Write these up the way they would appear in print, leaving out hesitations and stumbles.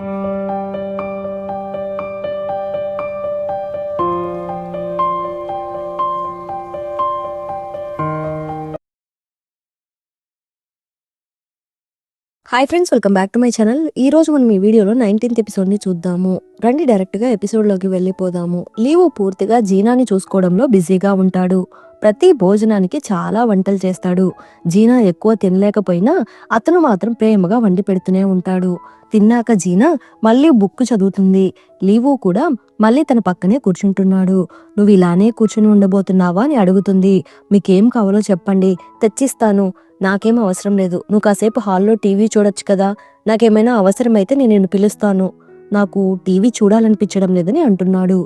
Hi friends, welcome back to my channel. ఈ రోజు మనం ఈ వీడియోలో 19th ఎపిసోడ్ని చూద్దాము. రండి డైరెక్ట్గా ఎపిసోడ్లోకి వెళ్ళిపోదాము. లీవు పూర్తిగా జీనాని చూసుకోవడంలో బిజీగా ఉంటాడు. ప్రతి భోజనానికి చాలా వంటలు చేస్తాడు. జీనా ఎక్కువ తినలేకపోయినా అతను మాత్రం ప్రేమగా వండి పెడుతూనే ఉంటాడు. తిన్నాక జీనా మళ్ళీ బుక్ చదువుతుంది. లీవు కూడా మళ్ళీ తన పక్కనే కూర్చుంటున్నాడు. నువ్వు ఇలానే కూర్చుని ఉండబోతున్నావా అని అడుగుతుంది. మీకేం కావాలో చెప్పండి, తెచ్చిస్తాను. నాకేం అవసరం లేదు. నువ్వు కాసేపు హాల్లో టీవీ చూడొచ్చు కదా. నాకేమైనా అవసరమైతే నేను నిన్ను పిలుస్తాను. నాకు టీవీ చూడాలనిపించడం లేదని అంటున్నాడు.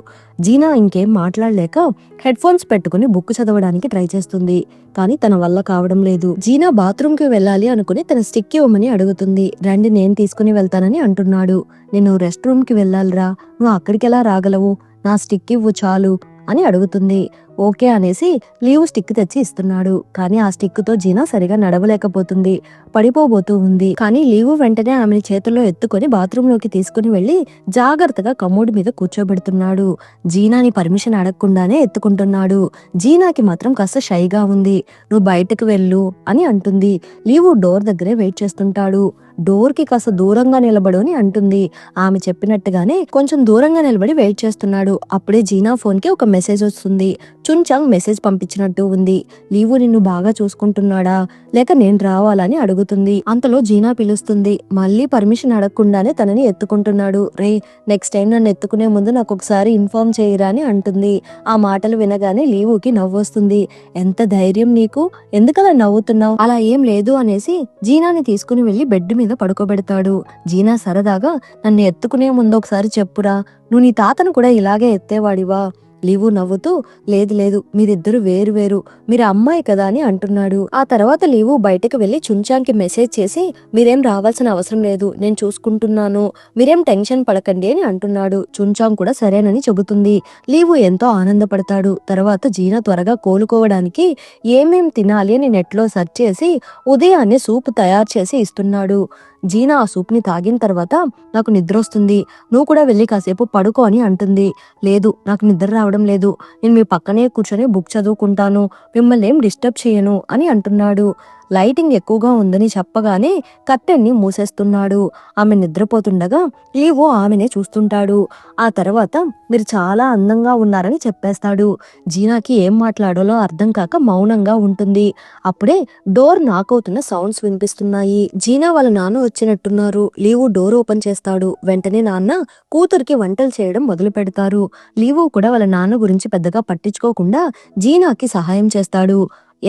జీనా ఇంకేం మాట్లాడలేక హెడ్ ఫోన్స్ పెట్టుకుని బుక్ చదవడానికి ట్రై చేస్తుంది. కానీ తన వల్ల కావడం లేదు. జీనా బాత్రూమ్ కి వెళ్ళాలి అనుకుని తన స్టిక్ ఇవ్వమని అడుగుతుంది. రండి నేను తీసుకుని వెళ్తానని అంటున్నాడు. నేను రెస్ట్ రూమ్ కి వెళ్ళాలిరా, నువ్వు అక్కడికి ఎలా రాగలవు? నా స్టిక్ ఇవ్వు చాలు అని అడుగుతుంది. ఓకే అనేసి లీవు స్టిక్ తెచ్చి ఇస్తున్నాడు. కానీ ఆ స్టిక్ తో జీనా సరిగా నడవలేకపోతుంది, పడిపోబోతూ ఉంది. కానీ లీవు వెంటనే ఆమెని చేతుల్లో ఎత్తుకొని బాత్రూమ్ లోకి తీసుకుని వెళ్లి జాగ్రత్తగా కమోడ్ మీద కూర్చోబెడుతున్నాడు. జీనాని పర్మిషన్ అడగకుండానే ఎత్తుకుంటున్నాడు. జీనాకి మాత్రం కాస్త షైగా ఉంది. నువ్వు బయటకు వెళ్ళు అని అంటుంది. లీవు డోర్ దగ్గరే వెయిట్ చేస్తుంటాడు. డోర్ కి కాస్త దూరంగా నిలబడు అని అంటుంది. ఆమె చెప్పినట్టుగానే కొంచెం దూరంగా నిలబడి వెయిట్ చేస్తున్నాడు. అప్పుడే జీనా ఫోన్ కి ఒక మెసేజ్ వస్తుంది. చున్చాంగ్ మెసేజ్ పంపించినట్టు ఉంది. లీవు నిన్ను బాగా చూసుకుంటున్నాడా లేక నేను రావాలని అడుగుతుంది. అంతలో జీనా పిలుస్తుంది. మళ్ళీ పర్మిషన్ అడగకుండానే తనని ఎత్తుకుంటున్నాడు. రే, నెక్స్ట్ టైం నన్ను ఎత్తుకునే ముందు నాకు ఒకసారి ఇన్ఫార్మ్ చేయరా అని అంటుంది. ఆ మాటలు వినగానే లీవుకి నవ్వొస్తుంది. ఎంత ధైర్యం నీకు, ఎందుకలా నవ్వుతున్నావు? అలా ఏం లేదు అనేసి జీనాని తీసుకుని వెళ్లి బెడ్ మీద పడుకోబెడతాడు. జీనా సరదాగా, నన్ను ఎత్తుకునే ముందు ఒకసారి చెప్పురా, నువ్వు నీ తాతను కూడా ఇలాగే ఎత్తేవాడివా? లీవు నవ్వుతూ, లేదు లేదు, మీరిద్దరు వేరు వేరు, మీరు అమ్మాయి కదా అని అంటున్నాడు. ఆ తర్వాత లీవు బయటకు వెళ్లి చున్చాంగ్ కి మెసేజ్ చేసి, మీరేం రావాల్సిన అవసరం లేదు, నేను చూసుకుంటున్నాను, మీరేం టెన్షన్ పడకండి అని అంటున్నాడు. చున్చాంగ్ కూడా సరేనని చెబుతుంది. లీవు ఎంతో ఆనందపడతాడు. తర్వాత జీనా త్వరగా కోలుకోవడానికి ఏమేం తినాలి అని నెట్ లో సెర్చ్ చేసి ఉదయాన్నే సూప్ తయారు చేసి ఇస్తున్నాడు. జీనా ఆ సూప్ ని తాగిన తర్వాత, నాకు నిద్ర వస్తుంది, నువ్వు కూడా వెళ్ళి కాసేపు పడుకో అని అంటుంది. లేదు, నాకు నిద్ర రావడం లేదు, నేను మీ పక్కనే కూర్చొని బుక్ చదువుకుంటాను, మిమ్మల్ని ఏం డిస్టర్బ్ చేయను అని అంటున్నాడు. లైటింగ్ ఎక్కువగా ఉందని చెప్పగానే కర్టెన్ని మూసేస్తున్నాడు. ఆమె నిద్రపోతుండగా లీవు ఆమెనే చూస్తుంటాడు. ఆ తర్వాత మీరు చాలా అందంగా ఉన్నారని చెప్పేస్తాడు. జీనాకి ఏం మాట్లాడాలో అర్థం కాక మౌనంగా ఉంటుంది. అప్పుడే డోర్ నాక్ అవుతున్న సౌండ్స్ వినిపిస్తున్నాయి. జీనా వాళ్ళ నాన్న వచ్చినట్టున్నారు. లీవు డోర్ ఓపెన్ చేస్తాడు. వెంటనే నాన్న కూతురికి వంటలు చేయడం మొదలు పెడతారు. లీవు కూడా వాళ్ళ నాన్న గురించి పెద్దగా పట్టించుకోకుండా జీనాకి సహాయం చేస్తాడు.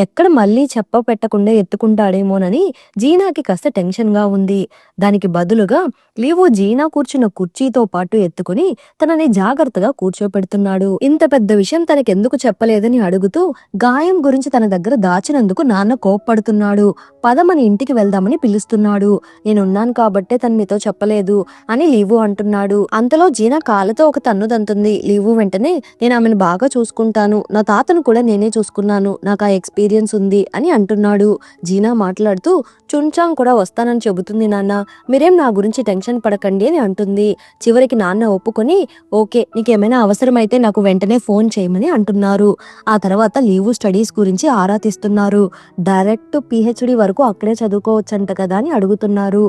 ఎక్కడ మళ్ళీ చెప్ప పెట్టకుండా ఎత్తుకుంటాడేమోనని జీనాకి కాస్త టెన్షన్ గా ఉంది. దానికి బదులుగా లీవు జీనా కూర్చున్న కుర్చీతో పాటు ఎత్తుకుని తనని జాగ్రత్తగా కూర్చోపెడుతున్నాడు. ఇంత పెద్ద విషయం తనకెందుకు చెప్పలేదని అడుగుతూ గాయం గురించి తన దగ్గర దాచినందుకు నాన్న కోప్పడుతున్నాడు. పదమని ఇంటికి వెళ్దామని పిలుస్తున్నాడు. నేనున్నాను కాబట్టే తను మీతో చెప్పలేదు అని లీవు అంటున్నాడు. అంతలో జీనా కాళ్ళతో ఒక తన్నుదంతుంది. లీవు వెంటనే, నేను ఆమెను బాగా చూసుకుంటాను, నా తాతను కూడా నేనే చూసుకున్నాను, నాకు ఆ ఎక్స్పీరియన్స్ ఉంది అని అంటున్నాడు. జీనా మాట్లాడుతూ, చున్చాంగ్ కూడా వస్తానని చెబుతుంది నాన్న, మీరేం నా గురించి టెన్షన్ పడకండి అని అంటుంది. చివరికి నాన్న ఒప్పుకొని, ఓకే, నీకేమైనా అవసరమైతే నాకు వెంటనే ఫోన్ చేయమని అంటున్నారు. ఆ తర్వాత లీవు స్టడీస్ గురించి ఆరా తీస్తున్నారు. డైరెక్ట్ పిహెచ్డి వరకు అక్కడే చదువుకోవచ్చంట కదా అని అడుగుతున్నారు.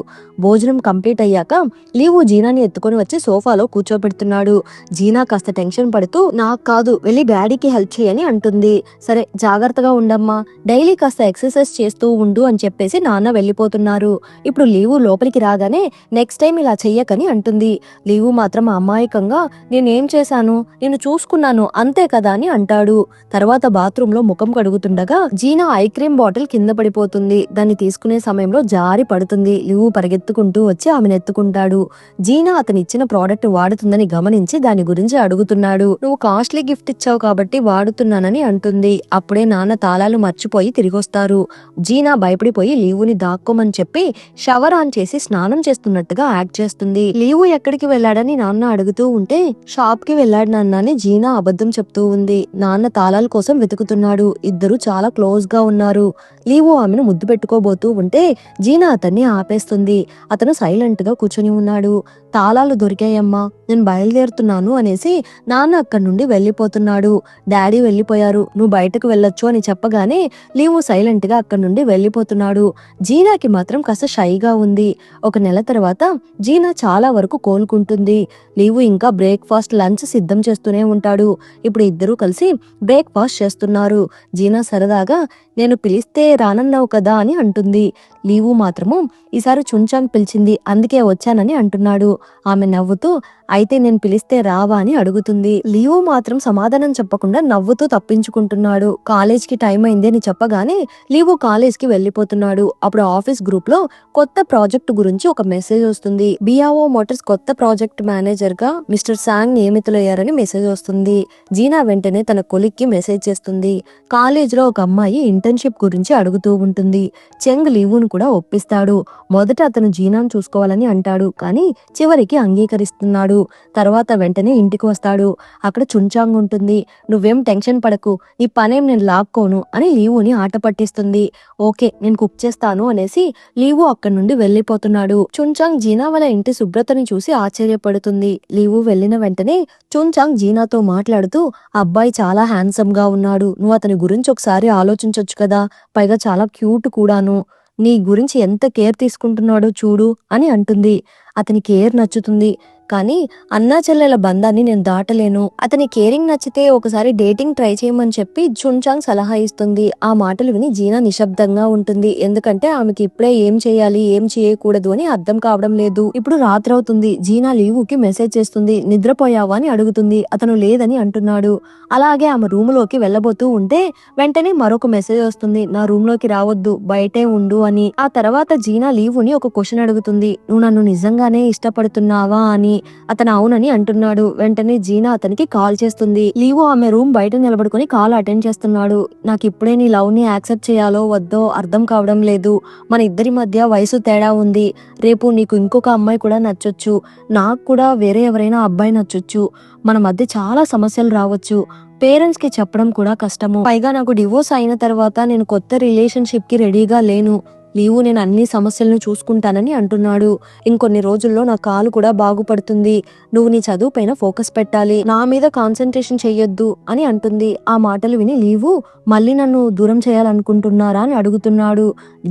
భోజనం కంప్లీట్ అయ్యాక లీవు జీనాని ఎత్తుకొని వచ్చి సోఫాలో కూర్చోబెడుతున్నాడు. జీనా కాస్త టెన్షన్ పడుతూ, నాకు కాదు, వెళ్ళి డాడీకి హెల్ప్ చేయని అంటుంది. సరే, జాగ్రత్తగా ఉండమ్మా, డైలీ కాస్త ఎక్సర్సైజ్ చేస్తూ ఉండు అని చెప్పేసి నాన్న వెళ్ళిపోతున్నారు. ఇప్పుడు లీవు లోపలికి రాగానే నెక్స్ట్ టైం ఇలా చెయ్యకని అంటుంది. లీవు మాత్రం అమాయకంగా, నేనేం చేశాను, నేను చూసుకున్నాను అంతే కదా అని అంటాడు. తర్వాత బాత్రూమ్ లో ముఖం కడుగుతుండగా జీనా ఐ క్రీమ్ బాటిల్ కింద పడిపోతుంది. దాన్ని తీసుకునే సమయంలో జారి పడుతుంది. లీవు పరిగెత్తుకుంటూ వచ్చి ఆమెను ఎత్తుకుంటాడు. జీనా అతను ఇచ్చిన ప్రోడక్ట్ వాడుతుందని గమనించి దాని గురించి అడుగుతున్నాడు. నువ్వు కాస్ట్లీ గిఫ్ట్ ఇచ్చావు కాబట్టి వాడుతున్నానని అంటుంది. అప్పుడే నాన్న తాళా విషయాలు మర్చిపోయి తిరిగొస్తారు. జీనా భయపడిపోయి లీవుని దాక్కోమని చెప్పి షవర్ ఆన్ చేసి స్నానం చేస్తున్నట్టుగా యాక్ట్ చేస్తుంది. లీవు ఎక్కడికి వెళ్ళాడని నాన్న అడుగుతూ ఉంటే షాప్ కి వెళ్ళాడు నాన్న అని జీనా అబద్ధం చెప్తూ ఉంది. నాన్న తాళాల కోసం వెతుకుతున్నాడు. ఇద్దరు చాలా క్లోజ్ గా ఉన్నారు. లీవు ఆమెను ముద్దు పెట్టుకోబోతూ ఉంటే జీనా అతన్ని ఆపేస్తుంది. అతను సైలెంట్ గా కూర్చొని ఉన్నాడు. తాళాలు దొరికాయమ్మా, నేను బయలుదేరుతున్నాను అనేసి నాన్న అక్కడి నుండి వెళ్ళిపోతున్నాడు. డాడీ వెళ్ళిపోయారు, నువ్వు బయటకు వెళ్ళొచ్చు అని చెప్పగానే లీవు సైలెంట్ గా అక్కడి నుండి వెళ్ళిపోతున్నాడు. జీనాకి మాత్రం కాస్త షైగా ఉంది. ఒక నెల తర్వాత జీనా చాలా వరకు కోలుకుంటుంది. లీవు ఇంకా బ్రేక్ఫాస్ట్ లంచ్ సిద్ధం చేస్తూనే ఉంటాడు. ఇప్పుడు ఇద్దరూ కలిసి బ్రేక్ఫాస్ట్ చేస్తున్నారు. జీనా సరదాగా నేను పిలిస్తే రానన్నావు కదా అని అంటుంది. లీవు మాత్రము ఈసారి చుంచాంగ్ పిలిచింది అందుకే వచ్చానని అంటున్నాడు. ఆమె నవ్వుతూ అయితే నేను పిలిస్తే రావా అని అడుగుతుంది. లీవు మాత్రం సమాధానం చెప్పకుండా నవ్వుతూ తప్పించుకుంటున్నాడు. కాలేజ్కి టైం అయింది అని చెప్పగానే లీవు కాలేజ్కి వెళ్ళిపోతున్నాడు. అప్పుడు ఆఫీస్ గ్రూప్ లో కొత్త ప్రాజెక్ట్ గురించి ఒక మెసేజ్ వస్తుంది. బియావో మోటార్స్ కొత్త ప్రాజెక్ట్ మేనేజర్ గా మిస్టర్ సాంగ్ నియమితులయ్యారని మెసేజ్ వస్తుంది. జీనా వెంటనే తన కొలిక్కి మెసేజ్ చేస్తుంది. కాలేజ్ లో ఒక అమ్మాయి ఇంటర్న్షిప్ గురించి అడుగుతూ ఉంటుంది. చెంగ్ లీవును కూడా ఒప్పిస్తాడు. మొదట అతను జీనాను చూసుకోవాలని అంటాడు, కానీ చివరికి అంగీకరిస్తున్నాడు. తర్వాత వెంటనే ఇంటికి వస్తాడు. అక్కడ చుంచాంగ్ ఉంటుంది. నువ్వేం టెన్షన్ పడకు, నీ పనేం నేను లాక్కోను అని లీవుని ఆట పట్టిస్తుంది. ఓకే నేను కుక్ చేస్తాను అనేసి లీవు అక్కడి నుండి వెళ్ళిపోతున్నాడు. చుంచాంగ్ జీనా వాళ్ళ ఇంటి శుభ్రతని చూసి ఆశ్చర్యపడుతుంది. లీవు వెళ్ళిన వెంటనే చుంచాంగ్ జీనాతో మాట్లాడుతూ అబ్బాయి చాలా హ్యాండ్సమ్ గా ఉన్నాడు, నువ్వు అతని గురించి ఒకసారి ఆలోచించొచ్చు కదా, పైగా చాలా క్యూట్ కూడాను, నీ గురించి ఎంత కేర్ తీసుకుంటున్నాడో చూడు అని అంటుంది. అతని కేర్ నచ్చుతుంది, కానీ అన్నా చెల్లెల బంధాన్ని నేను దాటలేను, అతని కేరింగ్ నచ్చితే ఒకసారి డేటింగ్ ట్రై చేయమని చెప్పి చుంచాంగ్ సలహా ఇస్తుంది. ఆ మాటలు విని జీనా నిశ్శబ్దంగా ఉంటుంది. ఎందుకంటే ఆమెకి ఇప్పుడే ఏం చేయాలి ఏం చేయకూడదు అని అర్థం కావడం లేదు. ఇప్పుడు రాత్రి అవుతుంది. జీనా లీవుకి మెసేజ్ చేస్తుంది. నిద్రపోయావా అని అడుగుతుంది. అతను లేదని అంటున్నాడు. అలాగే ఆమె రూమ్ లోకి వెళ్ళబోతూ ఉంటే వెంటనే మరొక మెసేజ్ వస్తుంది. నా రూమ్ లోకి రావద్దు, బయటే ఉండు అని. ఆ తర్వాత జీనా లీవుని ఒక క్వశ్చన్ అడుగుతుంది. నువ్వు నన్ను నిజంగానే ఇష్టపడుతున్నావా అని. అతను అవునని అంటున్నాడు. వెంటనే జీనా అతనికి కాల్ చేస్తుంది. లీవు ఆమె రూమ్ బయట నిలబడుకుని కాల్ అటెండ్ చేస్తున్నాడు. నాకు ఇప్పుడే నీ లవ్ ని యాక్సెప్ట్ చేయాలో వద్దో అర్థం కావడం లేదు. మన ఇద్దరి మధ్య వయసు తేడా ఉంది. రేపు నీకు ఇంకొక అమ్మాయి కూడా నచ్చొచ్చు, నాకు కూడా వేరే ఎవరైనా అబ్బాయి నచ్చొచ్చు. మన మధ్య చాలా సమస్యలు రావచ్చు. పేరెంట్స్ కి చెప్పడం కూడా కష్టము. పైగా నాకు డివోర్స్ అయిన తర్వాత నేను కొత్త రిలేషన్షిప్ కి రెడీగా లేను. లీవు నేను అన్ని సమస్యలను చూసుకుంటానని అంటున్నాడు. ఇంకొన్ని రోజుల్లో నా కాలు కూడా బాగుపడుతుంది. నువ్వు నీ చదువు పైన ఫోకస్ పెట్టాలి, నా మీద కాన్సన్ట్రేషన్ చెయ్యొద్దు అని అంటుంది. ఆ మాటలు విని లీవు మళ్ళీ నన్ను దూరం చేయాలనుకుంటున్నారా అని అడుగుతున్నాడు.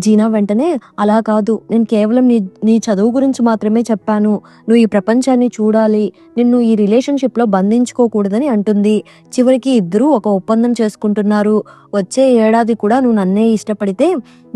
జీనా వెంటనే అలా కాదు, నేను కేవలం నీ చదువు గురించి మాత్రమే చెప్పాను. నువ్వు ఈ ప్రపంచాన్ని చూడాలి, నిన్ను ఈ రిలేషన్షిప్ లో బంధించుకోకూడదని అంటుంది. చివరికి ఇద్దరు ఒక ఒప్పందం చేసుకుంటున్నారు. వచ్చే ఏడాది కూడా నువ్వు నన్నే ఇష్టపడితే,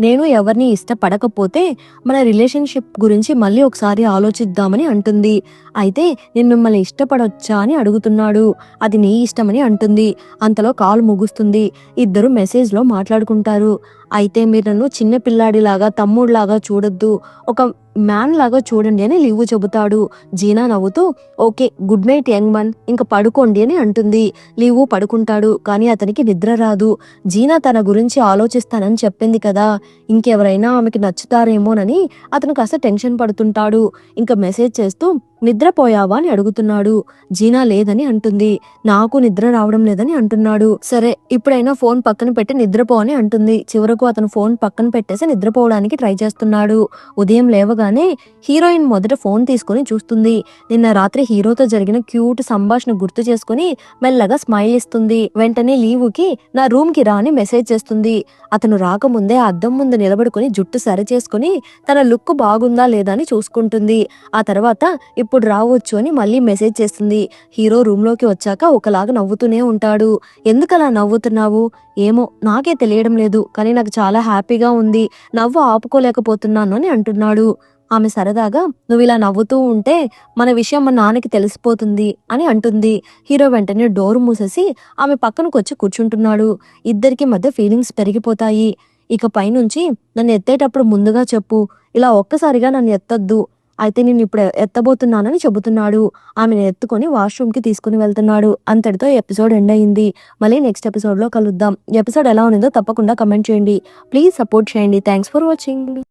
నేను ఎవరిని ఇష్టపడకపోతే మన రిలేషన్షిప్ గురించి మళ్ళీ ఒకసారి ఆలోచిద్దామని అంటుంది. అయితే నేను మిమ్మల్ని ఇష్టపడొచ్చా అని అడుగుతున్నాడు. అది నీ ఇష్టమని అంటుంది. అంతలో కాల్ ముగుస్తుంది. ఇద్దరు మెసేజ్ లో మాట్లాడుకుంటారు. అయితే మీరు నన్ను చిన్న పిల్లాడిలాగా తమ్ముడిలాగా చూడొద్దు, ఒక మ్యాన్ లాగా చూడండి అని లీవు చెబుతాడు. జీనా నవ్వుతూ okay good night young Mann, ఇంకా పడుకోండి అని అంటుంది. లీవు పడుకుంటాడు, కానీ అతనికి నిద్ర రాదు. జీనా తన గురించి ఆలోచిస్తానని చెప్పింది కదా, ఇంకెవరైనా ఆమెకి నచ్చుతారేమోనని అతను కాస్త టెన్షన్ పడుతుంటాడు. ఇంకా మెసేజ్ చేస్తూ నిద్రపోయావా అని అడుగుతున్నాడు. జీనా లేదని అంటుంది. నాకు నిద్ర రావడం లేదని అంటున్నాడు. సరే ఇప్పుడైనా ఫోన్ పక్కన పెట్టి నిద్రపో అని అంటుంది. చివరకు అతను ఫోన్ పక్కన పెట్టేసి నిద్రపోవడానికి ట్రై చేస్తున్నాడు. ఉదయం లేవగానే హీరోయిన్ మొదట ఫోన్ తీసుకుని చూస్తుంది. నిన్న రాత్రి హీరోతో జరిగిన క్యూట్ సంభాషణ గుర్తు చేసుకుని మెల్లగా స్మైల్ ఇస్తుంది. వెంటనే లీవుకి నా రూమ్ కి రా అని మెసేజ్ చేస్తుంది. అతను రాకముందే అద్దం ముందు నిలబడుకుని జుట్టు సరి చేసుకుని తన లుక్ బాగుందా లేదా అని చూసుకుంటుంది. ఆ తర్వాత ఇప్పుడు రావచ్చు అని మళ్ళీ మెసేజ్ చేస్తుంది. హీరో రూమ్ లోకి వచ్చాక ఒకలాగా నవ్వుతూనే ఉంటాడు. ఎందుకలా నవ్వుతున్నావు? ఏమో నాకే తెలియడం లేదు, కానీ నాకు చాలా హ్యాపీగా ఉంది, నవ్వు ఆపుకోలేకపోతున్నాను అని అంటున్నాడు. ఆమె సరదాగా నువ్వు ఇలా నవ్వుతూ ఉంటే మన విషయం మా నాన్నకి తెలిసిపోతుంది అని అంటుంది. హీరో వెంటనే డోర్ మూసేసి ఆమె పక్కనకొచ్చి కూర్చుంటున్నాడు. ఇద్దరికి మధ్య ఫీలింగ్స్ పెరిగిపోతాయి. ఇక పైనుంచి నన్ను ఎత్తేటప్పుడు ముందుగా చెప్పు, ఇలా ఒక్కసారిగా నన్ను ఎత్తొద్దు, అయితే నేను ఇప్పుడు ఎత్తబోతున్నానని చెబుతున్నాడు. ఆమెను ఎత్తుకొని వాష్రూమ్‌కి తీసుకొని వెళ్తున్నాడు. అంతటితో ఎపిసోడ్ ఎండ్ అయింది. మళ్ళీ నెక్స్ట్ ఎపిసోడ్‌లో కలుద్దాం. ఈ ఎపిసోడ్ ఎలా ఉన్నదో తప్పకుండా కమెంట్ చేయండి. ప్లీజ్ సపోర్ట్ చేయండి. Thanks for watching.